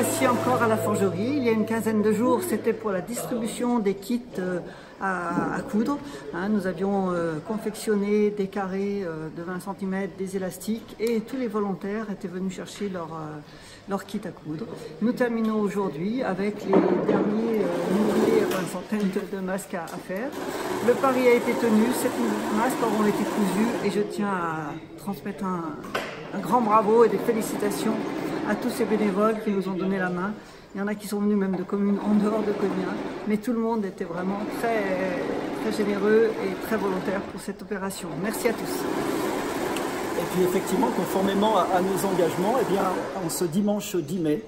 voici encore à la forgerie. Il y a une quinzaine de jours, c'était pour la distribution des kits à coudre. Nous avions confectionné des carrés de 20 cm, des élastiques, et tous les volontaires étaient venus chercher leur kit à coudre. Nous terminons aujourd'hui avec les derniers une centaine de masques à faire. Le pari a été tenu, 7000 masques auront été cousus, et je tiens à transmettre un grand bravo et des félicitations à tous ces bénévoles qui nous ont donné la main. Il y en a qui sont venus même de communes en dehors de Cognac, mais tout le monde était vraiment très généreux et très volontaire pour cette opération. Merci à tous. Et puis effectivement, conformément à nos engagements, eh bien, en ce dimanche 10 mai,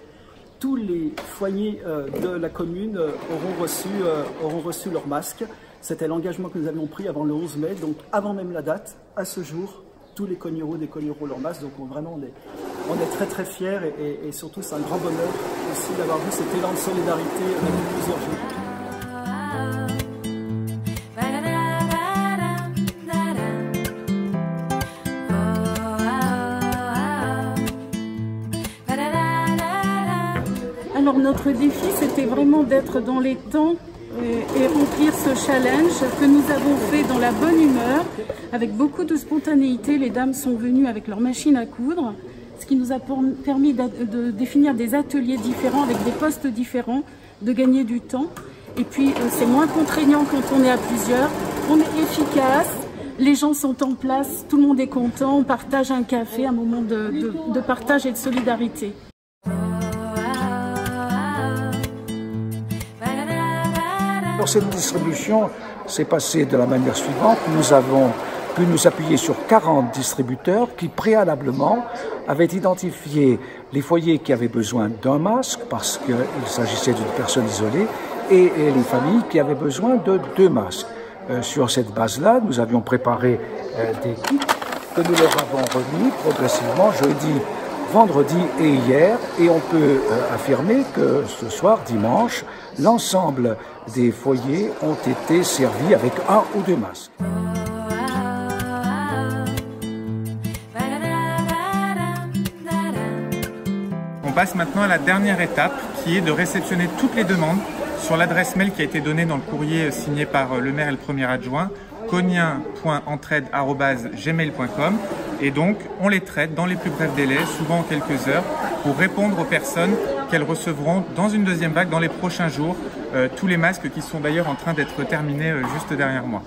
tous les foyers de la commune auront reçu leur masque. C'était l'engagement que nous avions pris avant le 11 mai, donc avant même la date, à ce jour, tous les cogneros, des cogneros leur masque. Donc vraiment, on est très fiers et surtout c'est un grand bonheur aussi d'avoir vu cet élan de solidarité depuis plusieurs jours. Alors notre défi, c'était vraiment d'être dans les temps et remplir ce challenge que nous avons fait dans la bonne humeur, avec beaucoup de spontanéité. Les dames sont venues avec leur machine à coudre, ce qui nous a permis de définir des ateliers différents avec des postes différents, de gagner du temps. Et puis c'est moins contraignant quand on est à plusieurs, on est efficace, les gens sont en place, tout le monde est content, on partage un café, un moment de partage et de solidarité. Alors, cette distribution s'est passée de la manière suivante. Nous avons pu nous appuyer sur 40 distributeurs qui préalablement avaient identifié les foyers qui avaient besoin d'un masque parce qu'il s'agissait d'une personne isolée et les familles qui avaient besoin de 2 masques. Sur cette base-là, nous avions préparé des kits que nous leur avons remis progressivement jeudi, vendredi et hier, et on peut affirmer que ce soir, dimanche, l'ensemble des foyers ont été servis avec 1 ou 2 masques. On passe maintenant à la dernière étape qui est de réceptionner toutes les demandes sur l'adresse mail qui a été donnée dans le courrier signé par le maire et le premier adjoint, cognien.entraide@gmail.com, et donc on les traite dans les plus brefs délais, souvent en quelques heures, pour répondre aux personnes qu'elles recevront dans une deuxième vague dans les prochains jours, tous les masques qui sont d'ailleurs en train d'être terminés juste derrière moi.